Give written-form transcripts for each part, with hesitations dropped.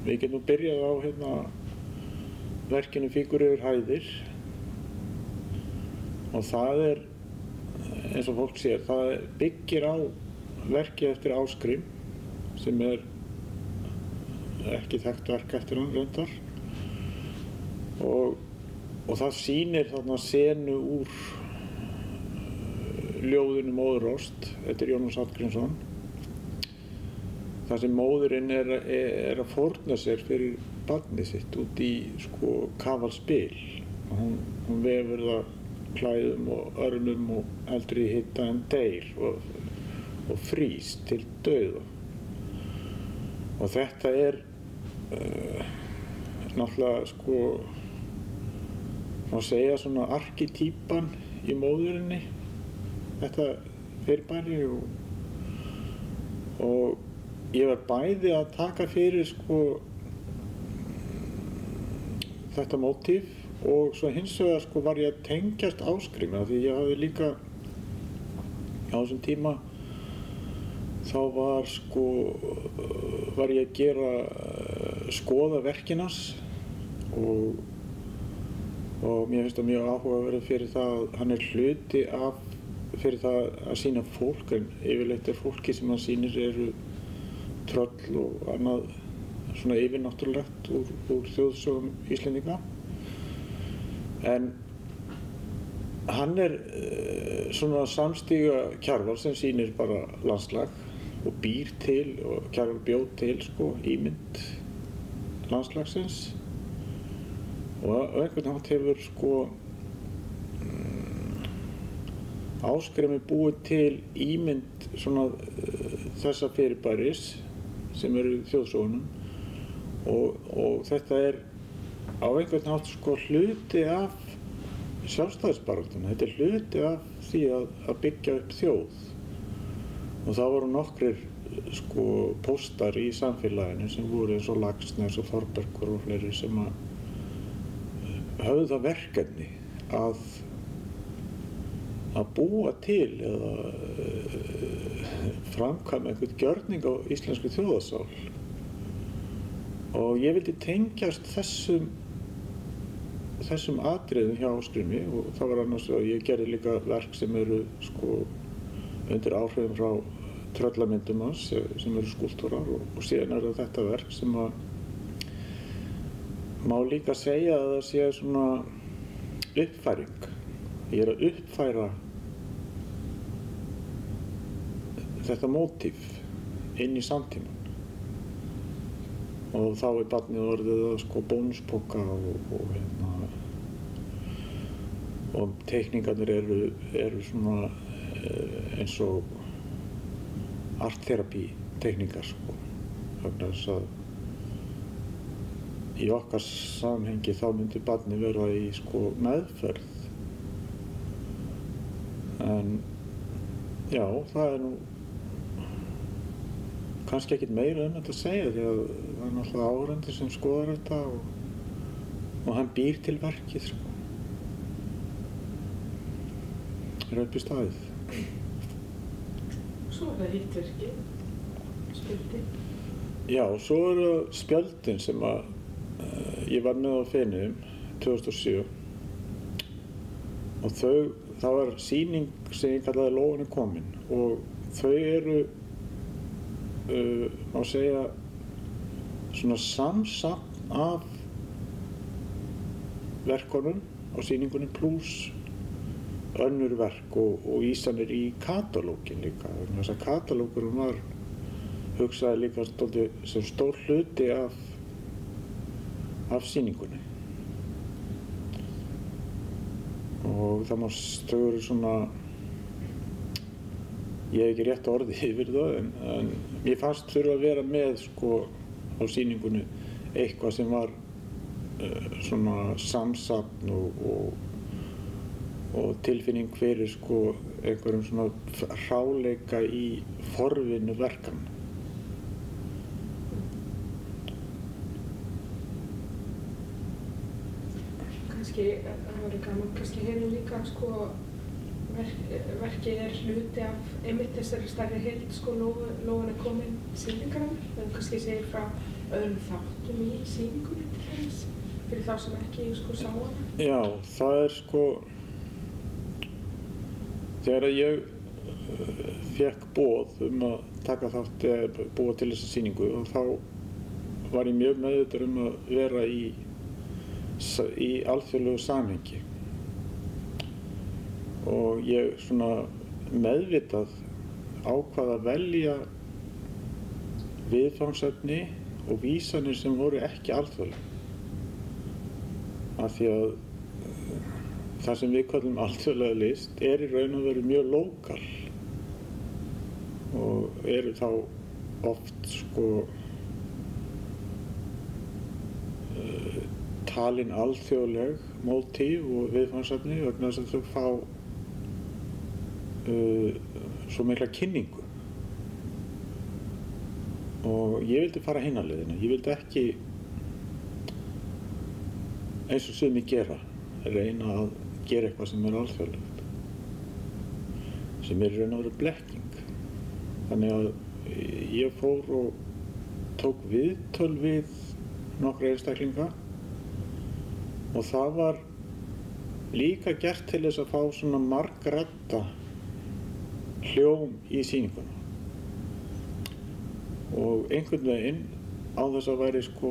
Við getum byrjað á verkinu Fígur yfir hæðir og það eins og fólk sér, það byggir á verki eftir Ásgrím sem ekki þekkt verk eftir hann reyndar og það sýnir þarna senu úr ljóðinu Móðurást eftir Jónas Hallgrímsson þar sem móðurinn að fórna sér fyrir barnið sitt út í kafalspil og hún vefur það klæðum og örnum og heldur í hita en deyr og frýs til dauða og þetta náttúrulega má segja svona arkitýpan í móðurinni þetta fyrirbæri og ég var bæði að taka fyrir þetta mótíf og svo hins vegar var ég að tengjast Ásgrími af því ég hafði líka á þessum tíma þá var ég að skoða verkin hans og mér finnst það mjög áhugaverð fyrir það að hann hluti af fyrir það að sýna fólk en yfirleitt fólki sem hann sýnir eru tröll og annað svona yfirnáttúrulegt úr þjóðsögum Íslendinga en hann svona samstíga Kjarval sem sýnir bara landslag og býr til og Kjarval bjóð til ímynd landslagsins og einhvern hátt hefur Ásgrímur búið til ímynd svona þessa fyrirbæris sem eru þjóðsögunum og þetta á einhvern hátt hluti af sjálfstæðisbaráttunni. Þetta hluti af því að byggja upp þjóð og það voru nokkrir póstar í samfélaginu sem voru eins og Laxness og Þórbergur og fleiri sem höfðu það verkefni að búa til eða framkvæma einhvern gjörning á íslensku þjóðarsál og ég vildi tengjast þessum atriðum hjá Ásgrími og það var annars að ég gerði líka verk sem eru undir áhrifum frá tröllamyndum hans sem eru skúlptúrar og síðan það þetta verk sem má líka segja að það sé svona uppfæring. Ég að uppfæra þetta mótíf inn í samtímann og þá barnið orðið bónuspoka og teikningarnir eru svona eins og arttherapí teikningar vegna þess að í okkar samhengi þá myndi barnið vera í meðferð en já, það nú kannski ekkert meira þetta að segja því að það náttúrulega áhorfandi sem skoðar þetta og hann býr til verkið upp í staðið. Svo það hitt verkið, spjöldin? Já, svo það spjöldin sem ég var með á Feneyjum 2007 og það var sýning sem ég kallaði Lóan komin og þau eru má segja svona samsafn af verkunum á sýningunni pluss önnur verk og ísanir í katalógin líka þess að katalógurinn var hugsaði líka sem stór hluti af sýningunni og það má stöður svona ég hef ekki rétt orðið yfir það en mér fannst þurfa að vera með á sýningunni eitthvað sem var svona samsafn og tilfinning fyrir einhverjum svona hráleika í forvinnu verkan. Kannski það var gaman, kannski hefur líka verkið hluti af einmitt þessari stærri heild Lóan komin sýningarinnar, en kannski segir frá öðrum þáttum í sýningunni til þess, fyrir þá sem ekki sko sá hana? Já, það sko, þegar ég fékk boð að taka þátt eða búa til þessa sýningu og þá var ég mjög meðvitaður að vera í alþjóðlegu samhengi og ég svona meðvitað ákvað að velja viðfangsefni og vísanir sem voru ekki alþjóðleg af því að það sem við kallum alþjóðlega list í raun og veru mjög lokal og eru þá oft sko talin alþjóðleg mótíf og viðfangsefni vegna þess að þau fá svo mikla kynningu og ég vildi fara hina leiðina. Ég vildi ekki eins og sumir gera reyna að gera eitthvað sem alþjóðlegt sem í raun og veru blekking. Þannig að ég fór og tók viðtöl við nokkra einstaklinga og það var líka gert til þess að fá svona margradda hljóm í sýninguna og einhvern veginn á þess að væri sko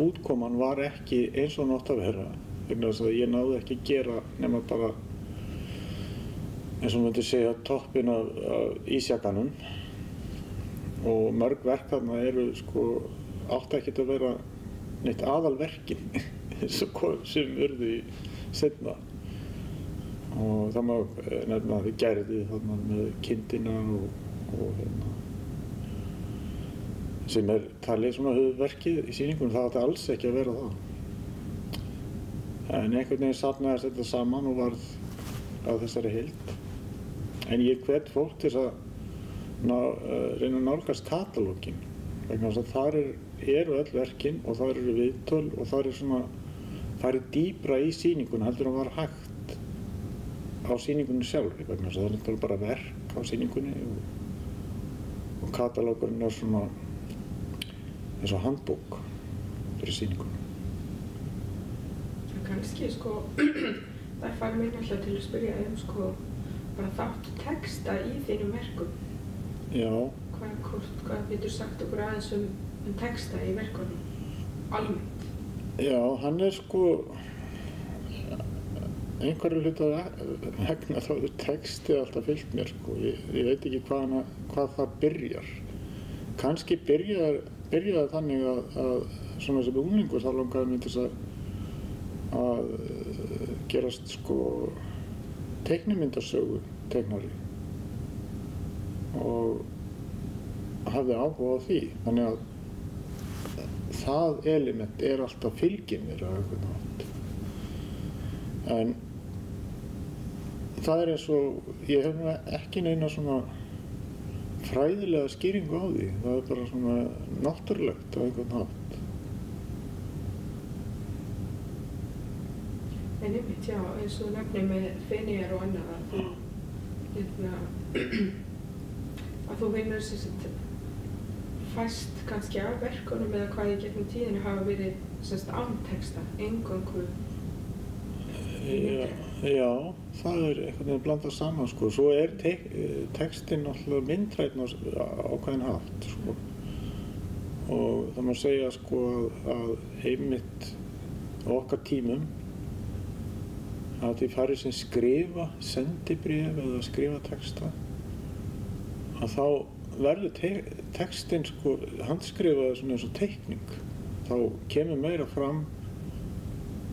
útkoman var ekki eins og nátt að vera vegna þess að ég náði ekki að gera nema bara eins og myndi segja toppinn af ísjakanum og mörg verk þarna eru sko átti ekkert að vera neitt aðalverkin sem urðu seinna og það má nefna að við gerði þarna með kindina og sem talið svona höfuðverkið í sýningunum, það átti alls ekki að vera það. En einhvern veginn safnaðist þetta saman og varð að þessari heild. En ég hvet fólk til að reyna að nálgast katalógin vegna þess að þar eru öll verkin og þar eru viðtöl og þar er dýpra í sýninguna heldur en var hægt á sýningunni sjálfri vegna þess að það er bara verk á sýningunni og katalógurinn er svona eins og handbók fyrir sýninguna. Kannski sko, það fær mig náttúrulega til að spyrja sko bara þátt texta í þínum verkum. Já. Hvað getur sagt okkur aðeins texta í verkunum, almennt? Já, hann er sko einhverju hluta vegna þá er textið alltaf fylgt mér sko. Ég veit ekki hvað það byrjar. Kannski byrjaði þannig að svona sem unglingur þá langaði mig til þess að gerast sko teiknimyndasögu teiknari og hafði áhuga á því. Þannig að það element er alltaf fylgir mér á einhvern hátt. En það er eins og ég hef ekki neina svona fræðilega skýringu á því. Það er bara svona náttúrulegt á einhvern hátt. En einmitt, já, eins og nefnir með Feneyjar og annað að þú vinnur fæst kannski af verkunum eða hvað í gegnum tíðinu hafa verið án texta, eingöngu. Já, það er einhvern veginn blandað saman sko. Svo er textinn náttúrulega myndrænn á ákveðinn hátt sko. Og það má segja sko að einmitt á okkar tímum að því farið sem skrifa sendibréf eða skrifa texta að þá verður textinn sko handskrifaður svona eins og teikning. Þá kemur meira fram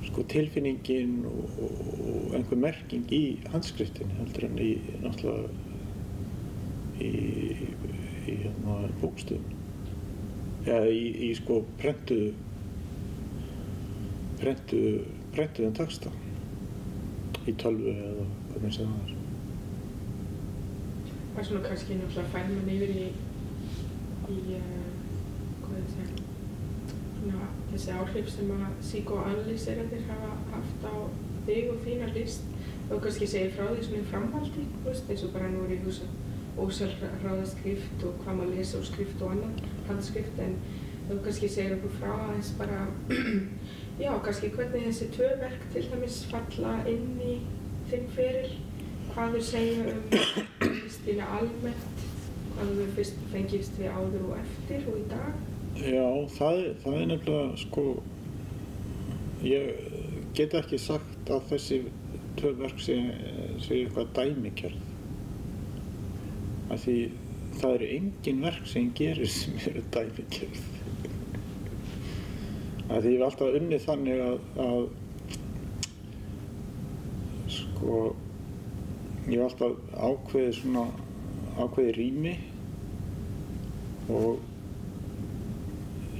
sko tilfinningin og einhver merking í handskriftinni heldur en náttúrulega í bókstöfum. Eða í sko prentuðum texta í tölvu eða hvernig sem það er. Það er svona kannski náttúrulega fær mann yfir í hvað ég segja, svona þessi áhrif sem að psykoanalyserandir hafa haft á þig og þína list og kannski segja frá því svona í framhaldi, eins og bara nú er ég hugsa ósjálfráða skrift og hvað maður lesa úr skrift og annað, handskrift, en þú kannski segir okkur frá aðeins bara, já, kannski hvernig þessi tvö verk til dæmis falla inn í þinn feril, hvað þau segja listina almennt, hvað þau fyrst fengist við áður og eftir og í dag? Já, það er nefnilega, sko, ég get ekki sagt að þessi tvö verk séu eitthvað dæmigerð. Af því það eru engin verk sem gerir sem eru dæmigerð. Af því ég hef alltaf unnið þannig að sko, ég hef alltaf ákveðið rými og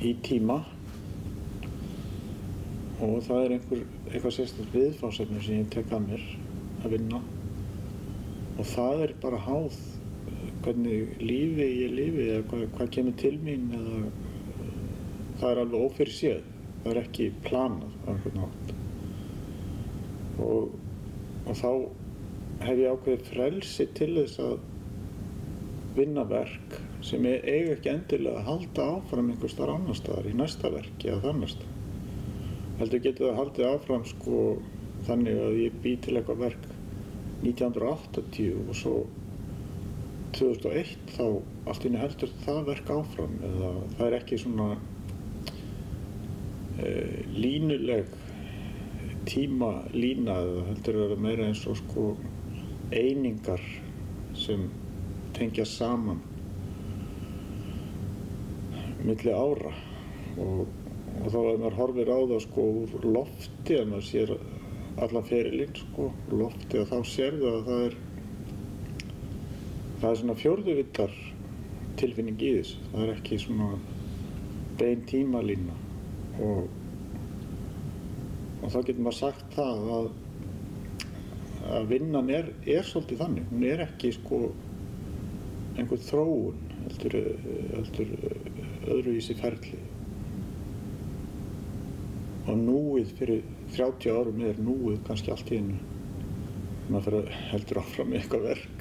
í tíma og það er eitthvað sérstakt viðfangsefni sem ég tek að mér að vinna og það er bara háð hvernig lífi ég lifi eða hvað kemur til mín eða það er alveg ófyrirséð, það er ekki planað á einhvern hátt og þá hef ég ákveðið frelsi til þess að vinna verk sem eiga ekki endilega að halda áfram einhvers staðar annars staðar í næsta verki eða þar næsta. Heldur getur það haldið áfram sko þannig að ég bý til eitthvað verk 1980 og svo 2001 þá allt í einu heldur það verk áfram eða það er ekki svona línuleg tímalína eða heldur það meira eins og sko einingar sem tengja saman milli ára og þá ef maður horfir á það sko úr lofti ef maður sér allan ferilinn sko úr lofti og þá sérðu að það er svona fjórðuvittar tilfinning í þessu. Það er ekki svona bein tímalína og þá getur maður sagt það að vinnan er svolítið þannig. Hún er ekki sko einhver þróun heldur öðruvísi ferli. Og núið fyrir 30 árum er núið kannski allt í einu. Maður fyrir heldur áfram með eitthvað verk.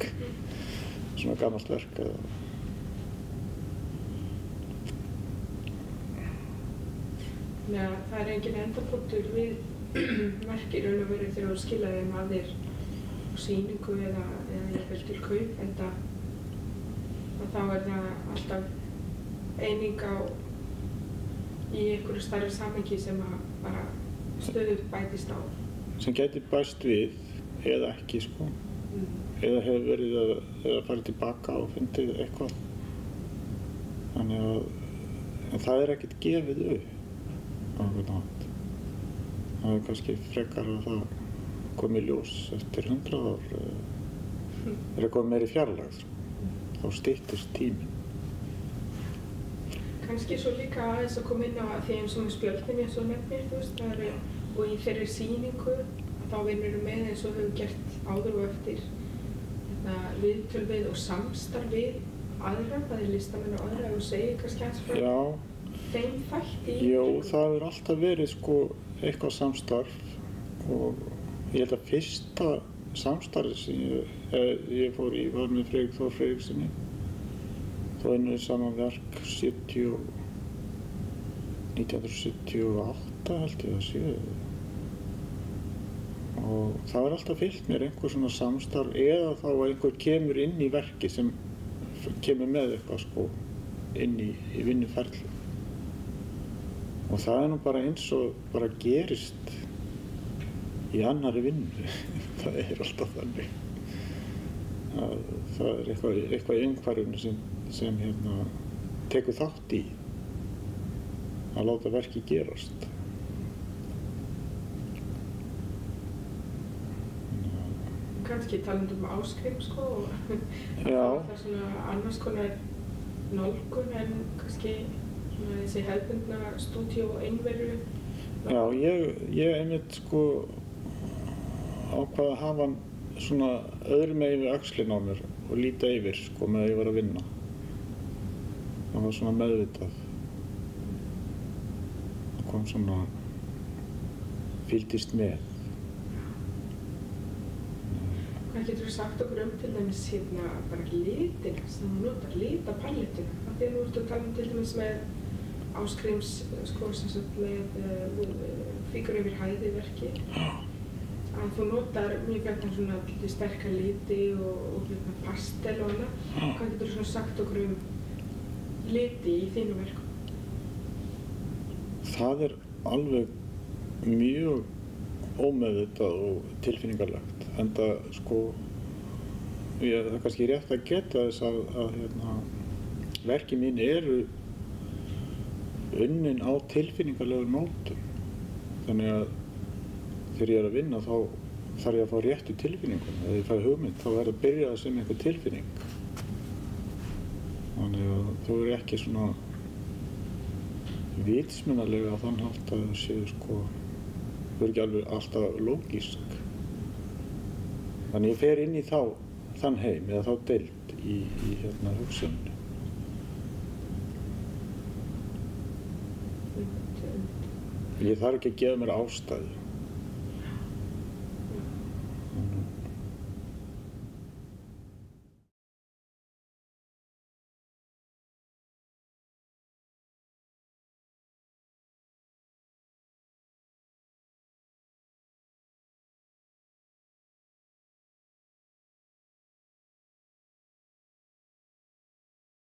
Svona gamalt verk eða Já, það er engin endapunktur við verk í raun og veru þegar þú skila þeim að þér á sýningu eða jafnvel til kaup, enda þá er það alltaf eining í einhverju stærra samhengi sem að bara stöðugt bætist á. Sem gæti bæst við eða ekki sko. Eða hefur verið að fara tilbaka og fundið eitthvað. Þannig að það er ekkert gefið upp á einhvern hátt. Það er kannski frekar að það komi í ljós eftir 100 ár er eitthvað meiri fjarlægð. Þá styttist tíminn. Kannski svo líka aðeins að koma inn á því eins og með spjöldin eins og nefnir, þú veist, og í þeirri sýningu þá vinnur með eins og hefur gert áður og eftir viðtöl við og samstarf við aðra, bæði listamenn og aðra og segir kannski aðeins frá þeim þætti? Jó, það hefur alltaf verið sko eitthvað samstarf og ég held að fyrsta samstarfið sem ég fór í var með Friðrik Þór Friðriksssyni. Þá unnum við saman verk 1978 held ég að séu. Og það er alltaf fylgt mér einhver svona samstarf eða þá að einhver kemur inn í verki sem kemur með eitthvað sko inn í vinnuferli. Og það er nú bara eins og bara gerist í annarri vinnu. Það er alltaf þannig. Það er eitthvað í umhverfinu sem tekur þátt í að láta verki gerast. Kannski talandi áskrif sko og það er svona annars konar nálgun en kannski svona þessi hefðbundna stúdíó einveru. Já, ég einmitt sko ákvað að hafa svona öðru megin við öxlinn á mér og líta yfir sko með að ég var að vinna. Það var svona meðvitað. Það kom svona fylgdist með. Hvað getur þú sagt okkur til dæmis hérna bara litina sem þú notar, litapalettuna? Af því að nú ertu að tala til dæmis með Ásgríms, sko, sem sagt með Fígur yfir hæði verki. Að þú notar mjög gættan svona sterkar liti og pastel og annað. Hvað getur þú svona sagt okkur liti í þínu verkum? Það alveg mjög ómeðvitað og tilfinningarlegt. Enda sko, það kannski rétt að geta þess að verki mín eru unnin á tilfinningarlegum nótum. Þannig að þegar ég að vinna þá þarf ég að fá réttu tilfinningum. Ef ég fæ hugmynd þá að byrja það sem einhver tilfinning. Þannig að þú ekki svona vitsmunalega á þann hátt að það séu sko, þú ekki alveg alltaf lógísk. Þannig ég fer inn í þann heim eða þá deild í hugsunni. Ég þarf ekki að gefa mér ástæðu.